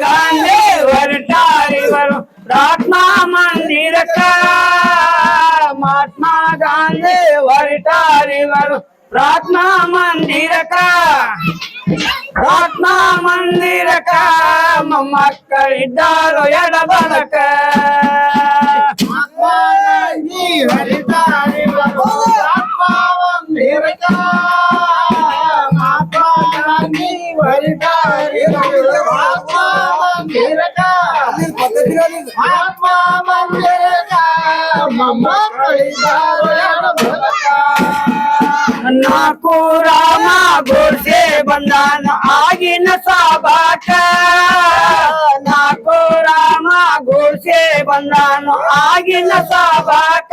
ಗಾಂಧಿ ಹೊರಟಾರಿವರು ಪ್ರಾರ್ಥನಾ ಮಂದಿರಕ್ಕ ಮಹಾತ್ಮ ಗಾಂಧಿ ಹೊರಟಾರಿವರು ಪ್ರಾರ್ಥನಾ ಮಂದಿರಕ್ಕ ಪ್ರಾರ್ಥನಾ ಮಂದಿರಕ್ಕ ಮೊಮ್ಮಕ್ಕಳಿದ್ದಾರೋ ಎಡಬಲಕ ನಾಲ್ಕು ರಾಮ ಗೋಡ್ಸೆ ಬಂದಾನ ಆಗಿನ ಸಾಬಾಕ ನಾಲ್ಕು ರಾಮ ಗೋಡ್ಸೆ ಬಂದಾನ ಆಗಿನ ಸಾಬಾಕ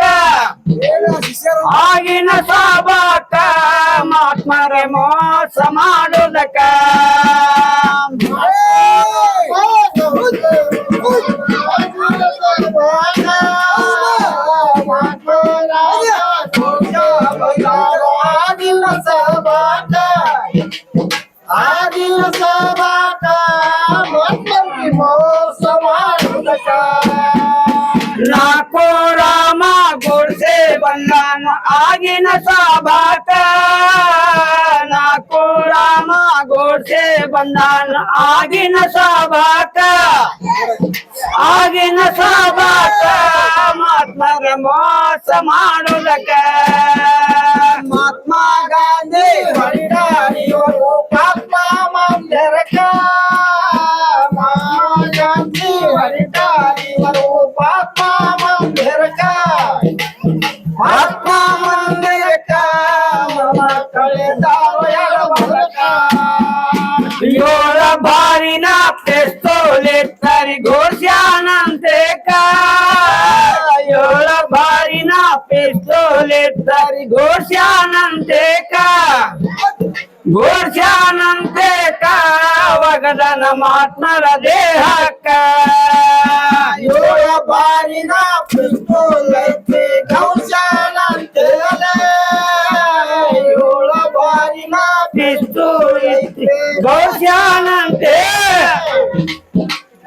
ಆಗಿನ ಸಾಬಾಕ ಮಹಾತ್ಮರ ಮೋಸ ಮಾಡುದಕ್ಕ ನಾಲ್ಕು ರಾಮ ಗೋಡ್ಸೆ ಬಂದಾನ ಆಗಿನ ಸಾಬಾಕ ನಾಲ್ಕು ರಾಮ ಗೋಡ್ಸೆ ಬಂದಾನ ಆಗಿನ ಸಾಬಾಕ ಆಗಿನ ಸಾಬಾಕ ಮಹಾತ್ಮರ ಮೋಸ ಮಾಡುದಕ್ಕ ಮಹಾತ್ಮ ಗಾಂಧಿ ಹೊರಟಾರಿವರು ಪಾಪ ಮಂದಿರಕ್ಕ ಮಹಾತ್ಮ ಗಾಂಧಿ ಹೊರಟಾರಿವರು ಪಾಪ ಮಂದಿರಕ್ಕ ಪಾಪ ಮಂದಿರಕ್ಕ ಮಕ್ಕಳಿದ್ದಾರೋ ಎಡಬಲಕ ಏಳ ಬಾರಿನ ಪೆಸ್ತೋಲೆತ್ತರಿ ಘೋಷಾನಂತೆಕ ಏಳ ಬಾರಿನ ಪೆಸ್ತೋಲೆತ್ತರಿ ಘೋಷಾನಂತೆಕ ಘೋಷಾನಂತೆಕ ವಗದನ ಮಹಾತ್ಮರ ದೇಹಕ್ಕ ಏಳ ಬಾರಿನ ಪೆಸ್ತೋಲೆತ್ತಿ ಘೋಷಾನಂತೆಕ ಏಳ ಬಾರಿನ ಪೆಸ್ತೋಲೆತ್ತಿ ಘೋಷಾನಂತೆ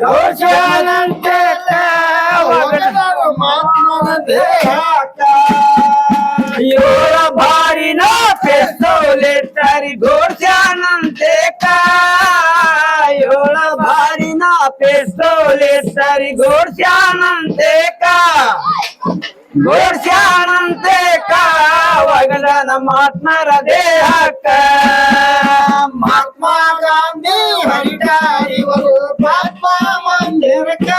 ಘೋಷಾನಂತೆ ಏಳ ಬಾರಿನ ಪೆಸ್ತೋಲೆತ್ತರಿ ಘೋಷಾನಂತೆ ಏಳ ಬಾರಿನ ಪೆಸ್ತೋಲೆತ್ತರಿ ಘೋಷಾನಂತೆ ಘೋಷಾನಂತೆ ವಗದನ ಮಹಾತ್ಮರ ದೇಹಕ್ಕ ಮಹಾತ್ಮ ಗಾಂಧಿ ಹೊರಟಾರಿವರು ಪಾಪ ಮಂದಿರಕ್ಕ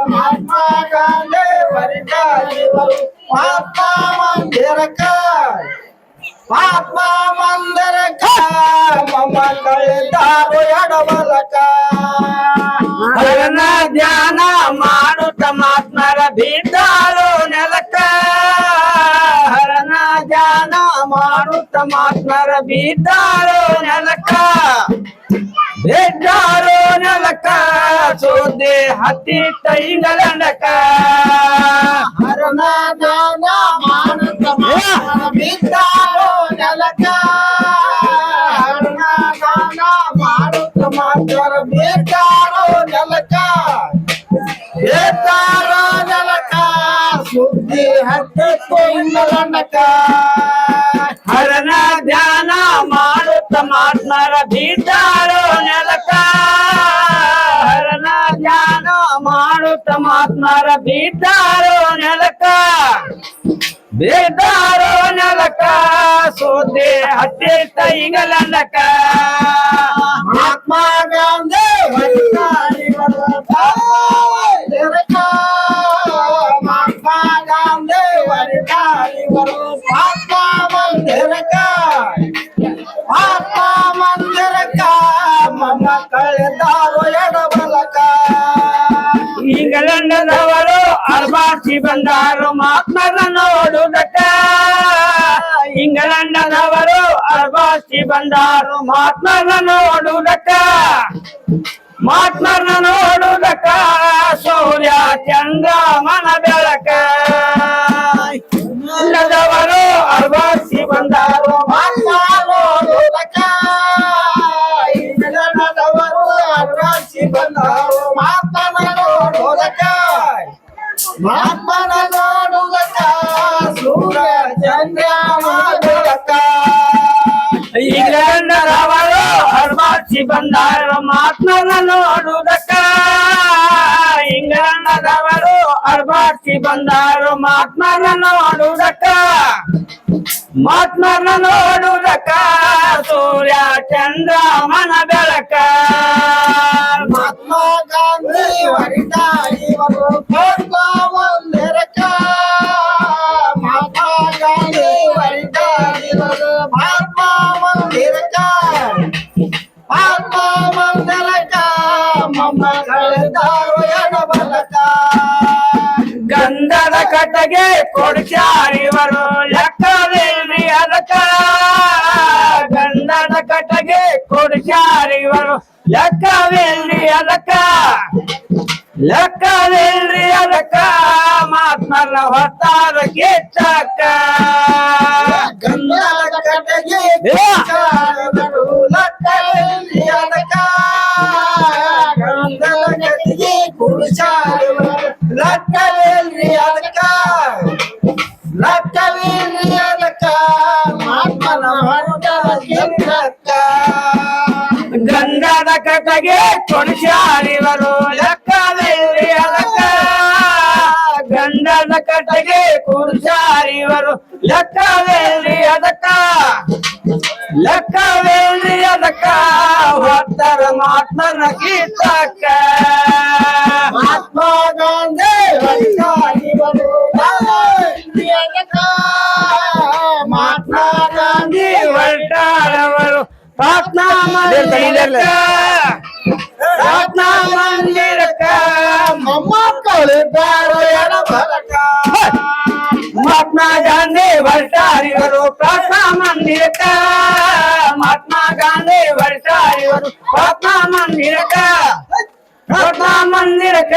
ಮಹಾತ್ಮ ಗಾಂಧಿ ಹೊರಟಾರಿವರು ಪಾಪ ಮಂದಿರಕ್ಕ ಪಾಪ ಮಂದಿರಕ್ಕ ಮೊಮ್ಮಕ್ಕಳಿದ್ದಾರೋ ಎಡಬಲಕ ಹರನ ಧ್ಯಾನ ಮಾಡುತ್ತ ಮಹಾತ್ಮರ ಬಿದ್ದಾರೋ ನೆಲಕ್ಕ ಹರನ ಧ್ಯಾನ ಮಾಡುತ್ತ ಮಹಾತ್ಮರ ಬಿದ್ದಾರೋ ನೆಲಕ್ಕ ಬಿದ್ದಾರೋ ನೆಲಕ್ಕ ಸೋದೆ ಹತ್ತಿ ತೈಗಲಂಡಕ ಹರನ ಧ್ಯಾನ ಮಾಡುತ್ತ ಮಹಾತ್ಮರ ಬಿದ್ದಾರೋ ನೆಲಕ್ಕ ಹರನ ಧ್ಯಾನ ಮಾಡುತ್ತ ಮಹಾತ್ಮರ ಬಿದ್ದಾರೋ ನೆಲಕ್ಕ ಬಿದ್ದಾರೋ ನೆಲಕ್ಕ ಸುದ್ದಿ ಹತ್ತಿ ತೈಗಲಂಡಕ ಹರನ ಧ್ಯಾನ ಮಾಡುತ್ತ ಮಹಾತ್ಮರ ಬಿದ್ದಾರೋ ನೆಲಕ ಹರನ ಧ್ಯಾನ ಮಾಡುತ್ತ ಮಹಾತ್ಮರ ಬಿದ್ದಾರೋ ನೆಲಕ ಬಿದ್ದಾರೋ ನೆಲಕ ಸೋದೆ ಹತ್ತಿ ತೈಗಲಂಡಕ ಮಹಾತ್ಮ ಗಾಂಧಿ ಹೊರಟಾರಿವರು ಮಹಾತ್ಮ ಗಾಂಧಿ ಹೊರಟಾರಿವರು ಪಾಪ ಮಂದಿರಕ್ಕ ಪಾಪ ಮಂದಿರಕ್ಕ ಮೊಮ್ಮಕ್ಕಳಿದ್ದಾರೋ ಎಡಬಲಕ ಇಂಗ್ಲೆಂಡದವರು ಅರ್ಬಾಸಿ ಬಂದಾರು ಮಹಾತ್ಮರ ನೋಡುದಕ್ಕ ಇಂಗ್ಲೆಂಡದವರು ಅರ್ಬಾಸಿ ಬಂದಾರು ಮಹಾತ್ಮರ ನೋಡುದಕ್ಕ ಮಹಾತ್ಮರ ನೋಡುದಕ್ಕ ಸೂರ್ಯ ಚಂದ್ರಮನ ಬೆಳಕ ಇಲ್ಲದವರು ಅರ್ಬಾಸಿ ಬಂದಾರು ಮಹಾತ್ಮ ನೋಡುದಕ್ಕ ಇಂಗ್ಲೆಂಡದವರು ಅರ್ಬಾಸಿ ಅರ್ಬಾಸಿ ಬಂದಾರು ಮಹಾತ್ಮನ ನೋಡುವುದಕ್ಕ ಮಹಾತ್ಮನ ನೋಡುವುದಕ್ಕ ಸೂರ್ಯ ಚಂದ್ರ ಬೆಳಕ ಇಂಗ್ಲೆಂಡರವರು ಅರ್ಬಾಸಿ ಬಂದಾರು ಮಹಾತ್ಮನ ನೋಡುವುದಕ್ಕ ಇಂಗ್ಲೆಂಡರವರು ಅರ್ಬಾಸಿ ಬಂದಾರು ಮಹಾತ್ಮನ ನೋಡುವುದಕ್ಕ ಮಹಾತ್ಮನ ನೋಡುವುದಕ್ಕ ಸೂರ್ಯ ಚಂದ್ರ ಮನ ಬೆಳಕ ಮಹಾತ್ಮ ಗಾಂಧಿ ಹೊರಟಾಡಿವರು ಒಂದೆರಕ ಮಹಾತ್ಮ ಗಾಂಧಿ ಹೊರಟಾಡಿವರು ಮಹಾತ್ಮ ಮಂದಿರಕ ಮಹಾತ್ಮ ಮಂದಿರಕ ಮಮ್ಮ ಕಳೆದಾರು ಎಡಬಲಕ ಗಂಧದ ಕಟ್ಟಗೆ ಕೊಡ್ಚಾರಿವರು ಲೆಕ್ಕವಿಲ್ರಿ ಅದಕ್ಕ ಗಂಧದ ಕಟ್ಟಗೆ ಕೊಡ್ಚಾರಿವರು ಲೆಕ್ಕವಿಲ್ರಿ ಅದಕ್ಕ ಲೆಕ್ಕವಿಲ್ರಿ ಅದಕ್ಕ ಮಹಾತ್ಮರ ಹೊತ್ತಾರ ಕಿಚ್ಚಕ್ಕ ಗಂಧದ ಕಟ್ಟೆಗೆ ಕುಡಿಸಾರರು ಲಕ್ಕವಿಲ್ರಿ ಅದಕ್ಕ ಗಂಧದ ಕಟ್ಟೆಗೆ ಕುಡಿಸಾರರು ಲಕ್ಕವಿಲ್ರಿ ಅದಕ್ಕ ಲಕ್ಕವಿಲ್ರಿ ಅದಕ್ಕ ಮಹಾತ್ಮನ ಹೊರಟಾರ ಕಿಚ್ಚಕ್ಕ ಗಂಧದ ಕಟ್ಟಗೆ ಕೊಡ್ಸಾರಿವರು ಲೆಕ್ಕವಿಲ್ರಿ ಅದಕ್ಕ ಗಂಧದ ಕಟ್ಟಗೆ ಕುಡ್ಸಾರಿವರು ಲೆಕ್ಕವಿಲ್ರಿ ಅದಕ್ಕ ಲೆಕ್ಕವಿಲ್ರಿ ಅದಕ್ಕ ಹೊತ್ತರ ಮಹಾತ್ಮನ ಕಿಚ್ಚಕ್ಕ ಮಹಾತ್ಮ ಗಾಂಧಿ ಹೊರಟಾಡಿವರು ಅದಕ್ಕ ಮಹಾತ್ಮ ಗಾಂಧಿ ಹೊರಟಾಡವರು ಪ್ರಾರ್ಥನಾ ಮಂದಿರಕ್ಕ ಪ್ರಾರ್ಥನಾ ಮಂದಿರಕ್ಕ ಮೊಮ್ಮಕ್ಕಳಿದ್ದಾರೆ ಎಡಬಲಕ ಮಹಾತ್ಮ ಗಾಂಧಿ ಹೊರಟಾರಿವರು ಪ್ರಾರ್ಥನಾ ಮಂದಿರಕ್ಕ ಮಹಾತ್ಮ ಗಾಂಧಿ ಹೊರಟಾರಿವರು ಪ್ರಾರ್ಥನಾ ಮಂದಿರಕ್ಕ ಪ್ರಾರ್ಥನಾ ಮಂದಿರಕ್ಕ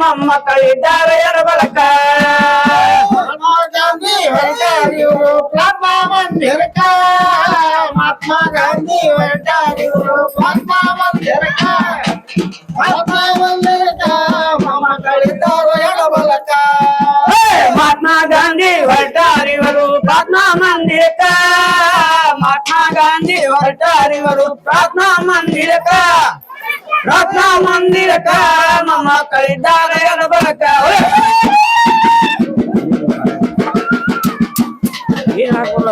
ಮೊಮ್ಮಕ್ಕಳಿದ್ದಾರೆ ಎಡಬಲಕ ಮಹಾತ್ಮ ಗಾಂಧಿ ಹೊರಟಾಡಿವರು ಪ್ರಾರ್ಥನಾ ಮಂದಿರಕ ಮಹಾತ್ಮ ಗಾಂಧಿ ಹೊರಟಾಡಿವರು ಪ್ರಾರ್ಥನಾ ಮಂದಿರಕ ಪ್ರಾರ್ಥನಾ ಮಂದಿರಕ ಮೊಮ್ಮಕ್ಕಳಿದ್ದಾರೆ ಎಡಬಲಕ ಮಹಾತ್ಮ ಗಾಂಧಿ ಹೊರಟಾರಿವರು ಪ್ರಾರ್ಥನಾ ಮಂದಿರಕ್ಕ ಮಹಾತ್ಮ ಗಾಂಧಿ ಹೊರಟಾರಿವರು ಪ್ರಾರ್ಥನಾ ಮಂದಿರಕ್ಕ ಪ್ರಾರ್ಥನಾ ಮಂದಿರಕ್ಕ ಮೊಮ್ಮಕ್ಕಳಿದ್ದಾರೆ ಎಡಬಲಕ ಏನ್ ಹಾಕೋಲ್ಲ